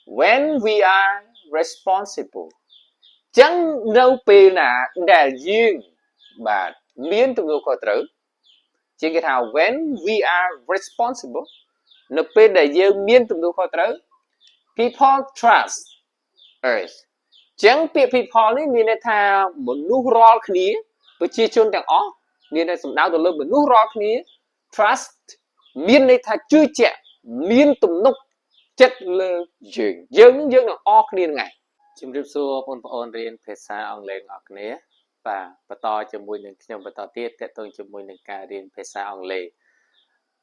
when we are responsible chẳng đâuពេលណាដែលយើងបាទមានទំនួលខុសត្រូវជាងគេថា when we are responsible នៅពេលដែលយើងមានទំនួលខុសត្រូវ people trust us ចឹងពាក្យ people នេះមានន័យថាមនុស្សរាល់គ្នាប្រជាជនទាំងអស់មានន័យសំដៅទៅលើមនុស្សរាល់គ្នា trust មានន័យថាជឿជាក់មានទំនុកចិត្តលើយើងនឹងអស់គ្នាហ្នឹងឯងជំរាបសួរបងប្អូនរៀនភាសាអង់គ្លេសអ្នកគ្នាបាទបន្តជាមួយនឹងខ្ញុំបន្តទៀតតេតងជាមួយនឹងការរៀនភាសាអង់គ្លេស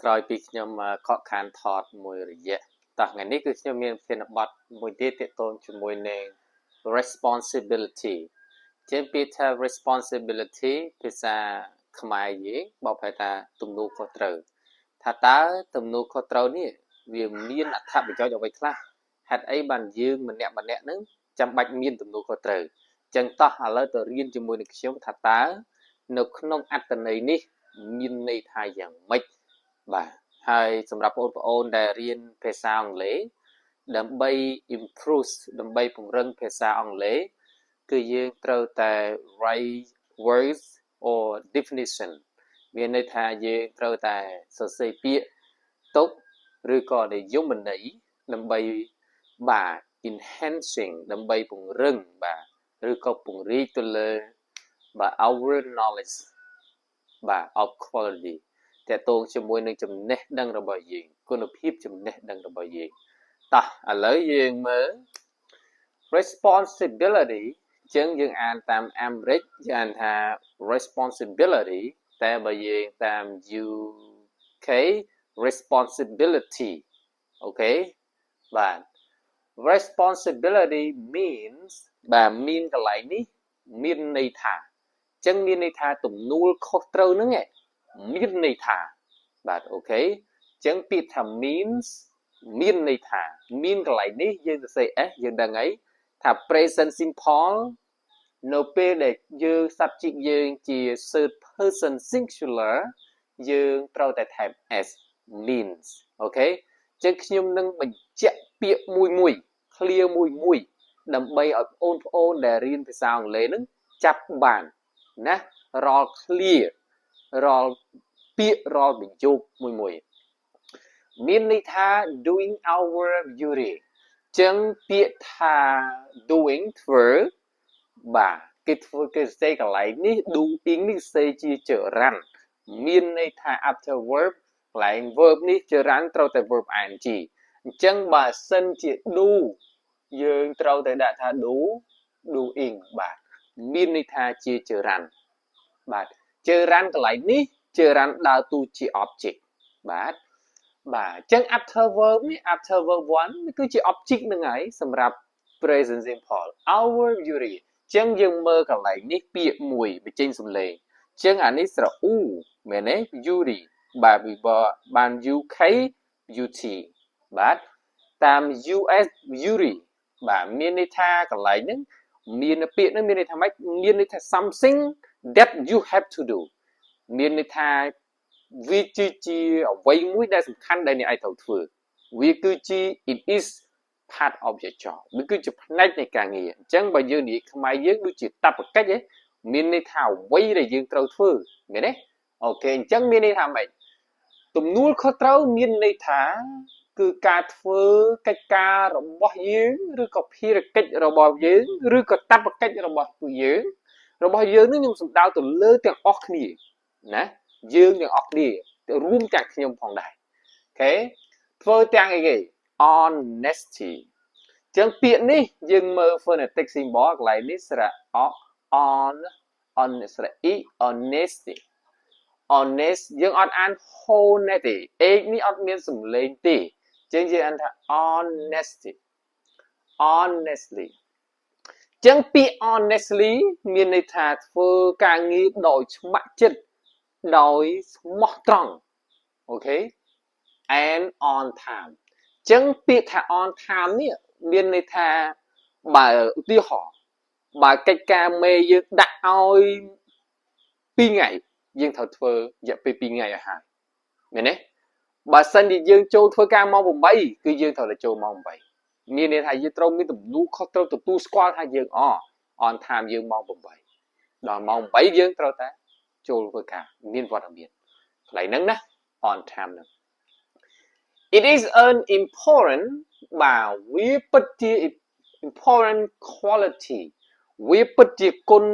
ក្រោយពីខ្ញុំខកខានថតមួយរយៈតោះថ្ងៃនេះគឺខ្ញុំមានប្រធានបទមួយទៀតតេតងជាមួយនឹង responsibility ជាពាក្យថា responsibility ភាសាខ្មែរយើងបកប្រែថាទំនួលខុសត្រូវថាតើទំនួលខុសត្រូវនេះវាមានអត្ថប្រយោជន៍អ្វីខ្លះហេតុអីបានយើងម្នាក់ហ្នឹងចាំបាច់មានទំនួលខុសត្រូវចឹងតោះឥឡូវទៅរៀនជាមួយនឹងខ្ញុំថាតើនៅក្នុងអត្ថន័យនេះមានន័យថាយ៉ាងម៉េចបាទហើយសម្រាប់បងប្អូនដែលរៀនភាសាអង់គ្លេសដើម្បី improve ដើម្បីពង្រឹងភាសាអង់គ្លេសគឺយើងត្រូវតែ write words or definition មានន័យថាយើងត្រូវតែសរសេរពាក្យទុកឬក៏និយមន័យដើម្បីបាទ enhancing ដើម្បីពង្រឹងបាទឬក៏ពង្រីកទៅលើបាទ our knowledge បាទ of quality តើតងជាមួយនឹងចំណេះដឹងរបស់យើងគុណភាពចំណេះដឹងរបស់យើងតោះឥឡូវយើងមើល responsibility ចឹងយើងអានតាមអាមេរិកយើងអានថា responsibility តែបើយើងតាម UK responsibility អូខេបាទ responsibility means បាទមានកន្លែងនេះមានន័យថាចឹងមានន័យថាទំនួលខុសត្រូវហ្នឹងមានន័យថាបាទអូខេចឹងពាក្យថា means មានន័យថាមានកន្លែងនេះយើងសរសេរ s យើងដឹងហើយថា present simple នៅពេលដែលយើង subject យើងជា third person singular យើងត្រូវតែថែម s means អូខេចឹងខ្ញុំនឹងបញ្ជាក់ពាក្យមួយ clear មួយដើម្បីឲ្យបងប្អូនដែលរៀនភាសាអង់គ្លេសនឹងចាប់បានណារាល់ clear រាល់ពាក្យរាល់ប្រយោគមួយមានន័យថា doing our duty ចឹងពាក្យថា doing ធ្វើបាទគេធ្វើគេសេកន្លែងនេះ doing នេះសេជាចរន្តមានន័យថា after verb កន្លែង verb នេះចរន្តត្រូវតែ verb ing អញ្ចឹងបើសិនជា do យើងត្រូវតែដាក់ថា doing បាទមានន័យថាជាចរន្តបាទចរន្តកន្លែងនេះចរន្តដើរតួជា object បាទអញ្ចឹង after verb នេះ after verb 1គឺជា object នឹងហើយសម្រាប់ present simple our duty អញ្ចឹងយើងមើលកន្លែងនេះពាក្យមួយបញ្ចេញសំឡេងអញ្ចឹងអានេះស្រអ៊ូមែនទេ duty បាទពីបាន UK UT បាទតាម US duty បាទមានន័យថាកន្លែងហ្នឹងមានពាក្យហ្នឹងមានន័យថាម៉េចមានន័យថា something that you have to do មានន័យថាវាជាអ្វីមួយដែលសំខាន់ដែលអ្នកឯងត្រូវធ្វើវាគឺជា it is part of your job វាគឺជាផ្នែកនៃការងារអញ្ចឹងបើយើងនិយាយខ្មែរយើងដូចជាតបកិច្ចមានន័យថាអ្វីដែលយើងត្រូវធ្វើមែនទេអូខេអញ្ចឹងមានន័យថាម៉េចទំនួលខុសត្រូវមានន័យថាគឺការធ្វើកិច្ចការរបស់យើងឬក៏ភារកិច្ចរបស់យើងឬក៏តបកិច្ចរបស់យើងនេះខ្ញុំសំដៅទៅលើទាំងអស់គ្នាណាយើងទាំងអស់គ្នារួមទាំងខ្ញុំផងដែរអូខេធ្វើទាំងអីគេ honesty ចឹងពាក្យនេះយើងមើល phonetic symbol កន្លែងនេះស្រៈ honesty honest យើងអត់អាន honest ទេ h នេះអត់មានសំឡេងទេចឹងយើងអានថា honestly ចឹងពាក្យ honestly មានន័យថាធ្វើការងារដោយស្ម័គ្រចិត្តដោយស្មោះត្រង់អូខេ and on time ចឹងពាក្យថា on time នេះមានន័យថាបើឧទាហរណ៍បើកិច្ចការមេយើងដាក់ឲ្យ2ថ្ងៃយើងត្រូវធ្វើរយៈពេល2ថ្ងៃឲ្យហើយមែនទេបើសិនជាយើងចូលធ្វើការម៉ោង8គឺយើងត្រូវតែចូលម៉ោង8 មានន័យថាយើងត្រូវមានទំនួលខុសត្រូវទទួលស្គាល់ថាយើងon time យើងម៉ោង8ដល់ម៉ោង8យើងត្រូវតែចូលធ្វើការមានវត្តមានកន្លែងហ្នឹងណា on time ហ្នឹង it is an important បាទវាពិតជា important quality វាពិតជាគុណ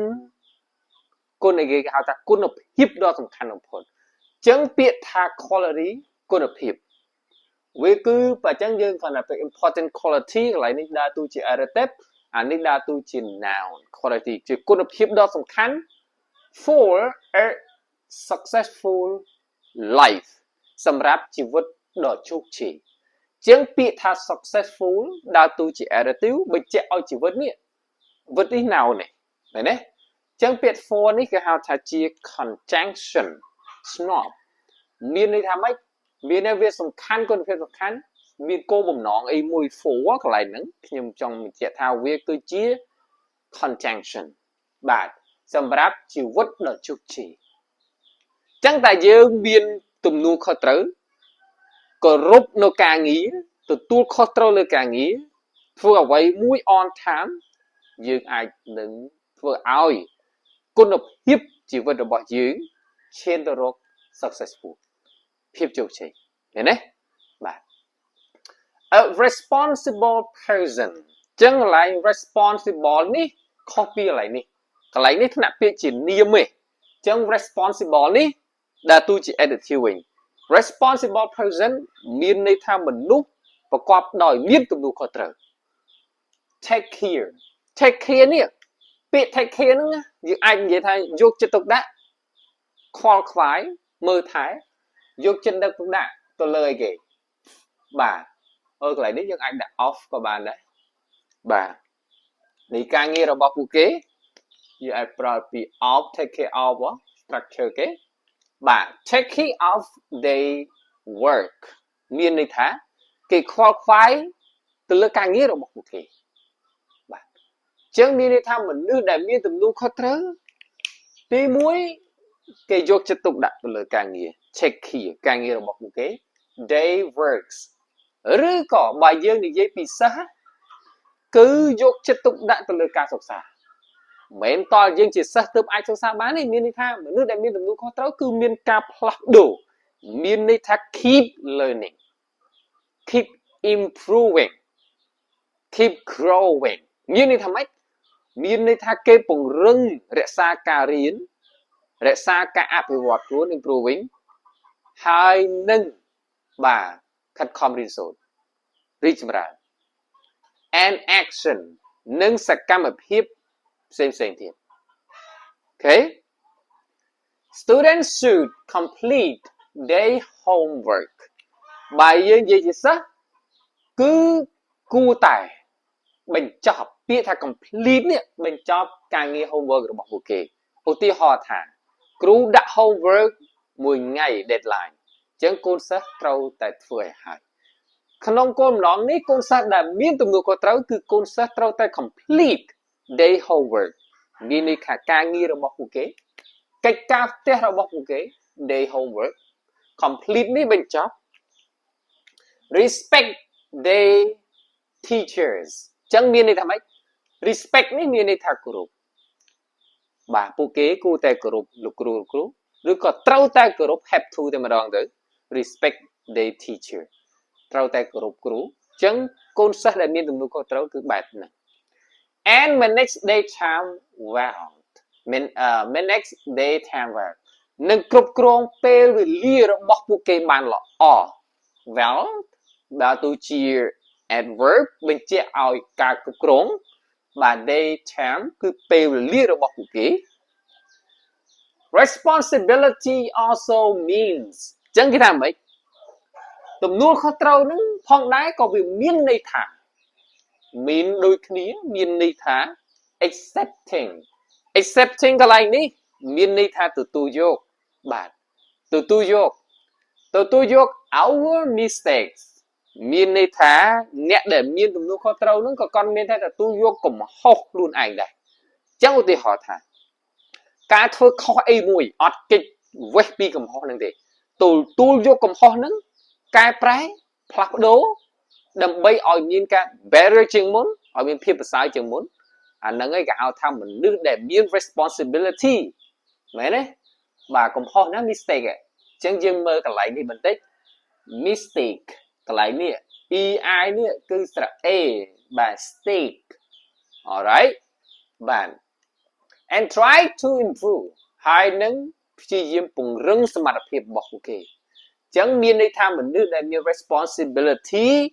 អីគេហៅថាគុណភាពដ៏សំខាន់បំផុតអញ្ចឹងពាក្យថា quality គុណភាពវាគឺបើអញ្ចឹងយើងគាត់ថា important quality កន្លែងនេះដើរតួជា adjective អានេះដើរតួជា noun quality ជាគុណភាពដ៏សំខាន់ for a successful life សម្រាប់ជីវិតដ៏ជោគជ័យអញ្ចឹងពាក្យថា successful ដើរតួជា adjective បញ្ជាក់ឲ្យជីវិតនេះ noun នេះមែនទេអញ្ចឹងពាក្យ for នេះគេហៅថាជា conjunction ស្នប់មានន័យថាម៉េចមានន័យវាសំខាន់គុណភាពសំខាន់មានគោលបំណងអីមួយ for កន្លែងហ្នឹងខ្ញុំចង់បញ្ជាក់ថាវាគឺជា conjunction បាទសម្រាប់ជីវិតដ៏ជោគជ័យអញ្ចឹងតែយើងមានទំនួលខុសត្រូវគោរពនៅការងារទទួលខុសត្រូវលើការងារធ្វើអ្វីមួយ on time យើងអាចនឹងធ្វើឲ្យគុណភាពជីវិតរបស់យើងឈានទៅរក successful ភាពជោគជ័យឃើញទេបាទ a responsible person ចឹងកន្លែង responsible នេះខុសពីកន្លែងនេះថ្នាក់ពាក្យជានាមទេចឹង responsible នេះដើរតួជា adjective វិញ responsible person មានន័យថាមនុស្សប្រកបដោយមានទំនួលខុសត្រូវ take care នេះពាក្យ take care ហ្នឹងយើងអាចនិយាយថាយកចិត្តទុកដាក់ខ្វល់ខ្វាយមើលថែយកចិត្តទុកដាក់ទៅលើអីគេបាទកន្លែងនេះយើងអាចដាក់ off ក៏បានដែរបាទនៃការងាររបស់ពួកគេយើងអាចប្រើពី of take care of structure គេបាទ take care of their work មានន័យថាគេខ្វល់ខ្វាយទៅលើការងាររបស់ពួកគេបាទអញ្ចឹងមានន័យថាមនុស្សដែលមានទំនួលខុសត្រូវទី1គេយកចិត្តទុកដាក់ទៅលើការងារ take care ការងាររបស់ពួកគេ they works ឬក៏បើយើងនិយាយពីសិស្សគឺយកចិត្តទុកដាក់ទៅលើការសិក្សាមិនមែនតើយើងជាសិស្សទើបអាចសិក្សាបានទេមានន័យថាមនុស្សដែលមានទំនួលខុសត្រូវគឺមានការផ្លាស់ប្ដូរមានន័យថា keep learning keep improving keep growing មានន័យថាម៉េចមានន័យថាគេពង្រឹងរក្សាការរៀនរក្សាការអភិវឌ្ឍខ្លួន improving ហើយនឹងបាទខិតខំរៀនសូត្ររីកចម្រើន and action និងសកម្មភាពផ្សេងទៀត Okay students should complete their homework បើយើងនិយាយជាសិស្សគឺគួរតែបញ្ចប់ពាក្យថា complete នេះបញ្ចប់ការងារ homework របស់ពួកគេឧទាហរណ៍ថាគ្រូដាក់ homework មួយថ្ងៃ deadline អញ្ចឹងកូនសិស្សត្រូវតែធ្វើឲ្យហើយក្នុងគោលបំណងនេះកូនសិស្សដែលមានទំនួលខុសត្រូវគឺកូនសិស្សត្រូវតែ complete their homework មានន័យថាការងាររបស់ពួកគេកិច្ចការផ្ទះរបស់ពួកគេ their homework complete នេះបញ្ចប់ respect their teachers អញ្ចឹងមានន័យថាម៉េច respect នេះមានន័យថាគោរពបាទពួកគេគួរតែគោរពលោកគ្រូឬក៏ត្រូវតែគោរព have to តែម្ដងទៅ respect their teacher ត្រូវតែគោរពគ្រូអញ្ចឹងកូនសិស្សដែលមានទំនួលខុសត្រូវគឺបែបហ្នឹង and manage their time well manage their time well និងគ្រប់គ្រងពេលវេលារបស់ពួកគេបានល្អ well ដើរតួជា adverb បញ្ជាក់ឲ្យការគ្រប់គ្រងបាទ their time គឺពេលវេលារបស់ពួកគេ responsibility also means អញ្ចឹងគេថាម៉េចទំនួលខុសត្រូវនឹងផងដែរក៏វាមានន័យថាមានដូចគ្នាមានន័យថា accepting កន្លែងនេះមានន័យថាទទួលយកបាទទទួលយក our mistakes មានន័យថាអ្នកដែលមានទំនួលខុសត្រូវនឹងក៏គាត់មានតែទទួលយកកំហុសខ្លួនឯងដែរអញ្ចឹងឧទាហរណ៍ថាការធ្វើខុសអីមួយអត់កិច្ចវេះពីកំហុសនឹងទេទទួលយកកំហុសនឹងកែប្រែផ្លាស់ប្ដូរ đầm bay ở miền cả better chừng muốn ở miền phía sai chừng muốn nâng cái gạo tham mình nước để miền responsibility mấy đấy bà cũng hỏi nó mistake ấy chẳng dừng mơ cái lại đi mình tích mistake cái lại nè ei nè cứ stra a bà stake alright bạn and try to improve hai nâng chỉ dìm bùng rưng sơ mặt hiệp bọc ok chẳng miền đây tham mình nước để miền responsibility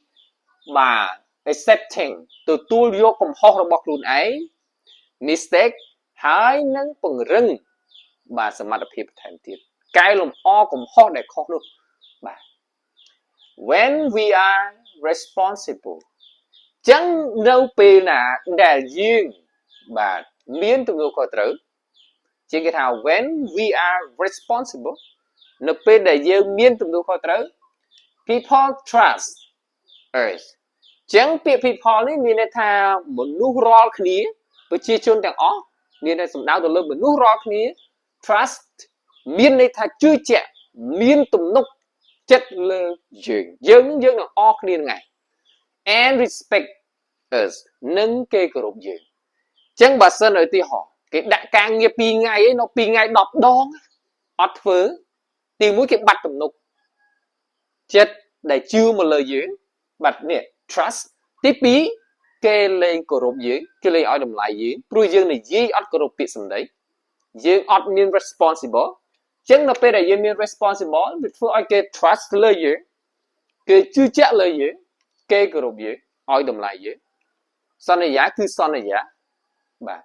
bà accepting từ tôi vô cùng khó bọc luôn ấy mistake hai nâng bùng rưng bà sơ mặt hiệp thành tiết cái lùm ho cùng khó để khó luôn bà when we are responsible chẳng đâu bì là để duyên bà miễn tụi người có tử chỉ cái thảo when we are responsible nó bì để duyên miễn tụi người có tử people trust us chẳng bị people này miễn là thà một nụ rò khní với chia chôn chẳng ó miễn là sầm đau tụi lưng một nụ rò khní trust miễn là thà chưa chẹ miễn tụi nục chất lơ duyên dưng là ó khní ngày and respect us nâng kê cổ rụp duyên chẳng bà sân ở tí họ cái đại càng nghiệp pi ngay ấy nó pi ngay đọc đón ọt phớ tìm mũi cái bạch tầm nục chết để chưa một lời duyên bạch nè trust tiếp bí kê lên cổ rụp duyên kê lên ở đầm lại duyên rồi dương này dí ọt cổ rụp bị sầm đấy dương ọt mean responsible chẳng nó bê đại dương mean responsible before I get trust lời duyên kê chưa chắc lời duyên kê cổ rụp duyên ở đầm lại duyên son này giá cứ son này giá bà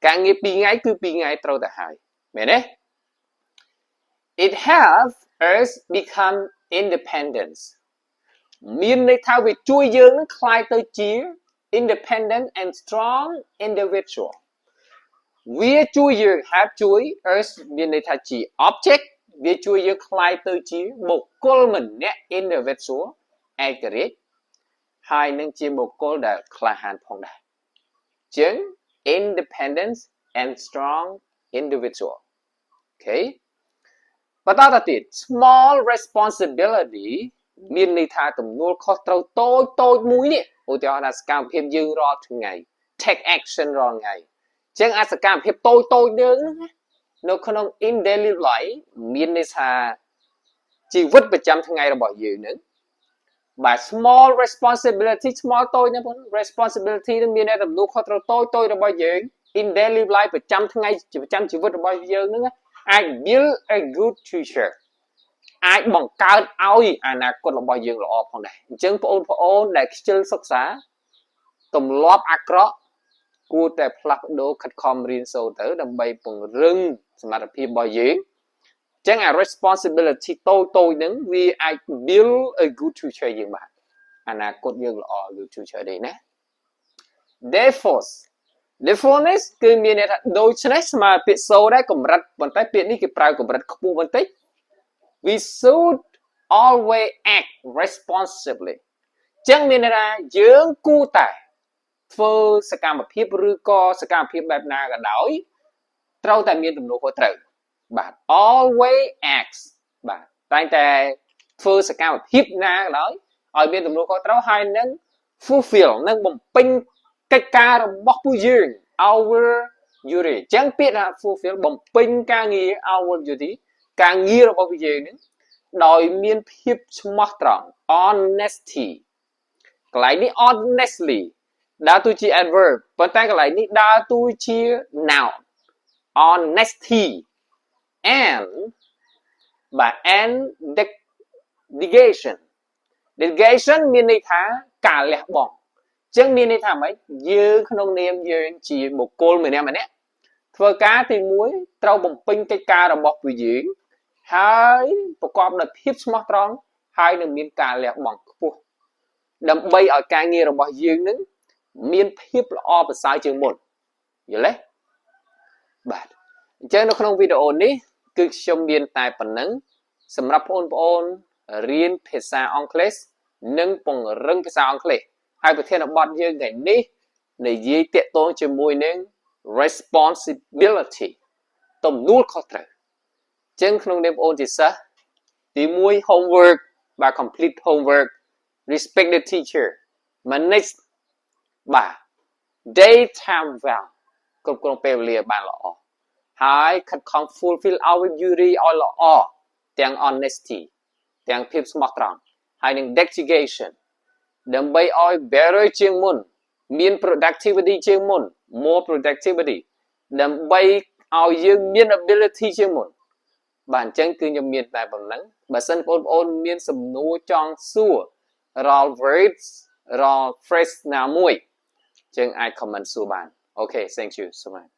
càng nghiệp pi ngay cứ pi ngay trâu ta hai mẹ đấy it have us become independent miền này thao về chui dương nó khai tới chia independent and strong individual we chui dương have chui us miền này thao chỉ object we chui dương khai tới chia một con mình nhé individual accurate hai nâng chia một con đã khai hàn phong đại chứng independent and strong individual. Okay. Và ta ta tiết small responsibility miền này tha tầm nuôi khó trâu tôi mũi nè. Ôi tiêu là scam phim dư rõ thường ngày. Take action rõ ngày. Chẳng ai scam phim tôi đứng. Nó không in daily life miền này tha chỉ vứt bởi trăm thường ngày là bỏ dư nữa. Và small responsibility small tôi nè responsibility nó miền này tầm nuôi khó trâu tôi là bao giờ in daily life bởi trăm tháng ngày chỉ vứt là bao giờ nữa I build a good future ai bằng cao oi nà cốt là bao giờ là ọ phong này chứng phụ ôn để chơi sắc xá tùm lóp akro cua tè plak đô khát khom riêng sâu tới đâm bay bằng rừng mà là phim bao giờ chẳng responsibility tôi đứng vì I build a good future gì mà nà cốt dương là ọ good future đấy nè Therefore cứ miền này đôi chân mà bị sâu đấy cũng rất vấn tay bị ní cái prao cũng rất không vấn tích we should always act responsibly chẳng miền này là dưỡng cu tài phơ sẽ cảm một phiếp rư co sẽ cảm phiếp bẹp na cả đói trâu tại miền tùm nô khối trời bạn always act bạn tại tại phơ sẽ cảm một phiếp na cả đói ở miền tùm nô khối trâu hai nâng fulfill nâng bồng pinh cái ca là bóc bùi dương our duty chẳng biết là fulfill bằng pin ca nghĩa our duty ca nghĩa là bóc bùi dương đòi miên phiếp smart trọng honesty cái này ní honestly đã tôi chi adverb và ta cái này ní đã tôi chi noun honesty and delegation miên này thá cả lẹ bỏng chẳng miền này thảm ấy dư không niệm dư chỉ một cô mình em mà nè thưa cá thì muối trâu bồng pin cái ca là bọc vì gì hai một con là hip smart strong hai là miền cà lẹ bằng phù đâm bay ở ca nghe là bọc dư nữa miền hip là o và sai chừng một vậy đấy bạn chơi nó không video này cứ xem miền tài phần nắng sầm rập ôn riêngភាសាអង់គ្លេសនិងពង្រឹងភាសាអង់គ្លេសហើយប្រធានបទយើងថ្ងៃនេះនិយាយតាក់ទងជាមួយនឹង responsibility ទំនួលខុសត្រូវចឹងក្នុងនាមបងប្អូនជាសិស្សទី1 homework បាទ complete homework respect the teacher manage បាទ daytime well គ្រប់គ្រងពេលវេលាបានល្អហើយខិតខំ fulfill our duty ឲ្យល្អទាំង honesty ទាំងភាពស្មោះត្រង់ហើយនឹង dedication ដើម្បីឲ្យ better ជាងមុនមាន productivity ជាងមុន more productivity ដើម្បីឲ្យយើងមាន ability ជាងមុនបាទអញ្ចឹងគឺខ្ញុំមានតែប៉ុណ្្នឹងបើសិនបងប្អូនមានសំណួរចង់សួររាល់ words រាល់ phrase ណាមួយយើងអាច comment សួរបាន Okay thank you so much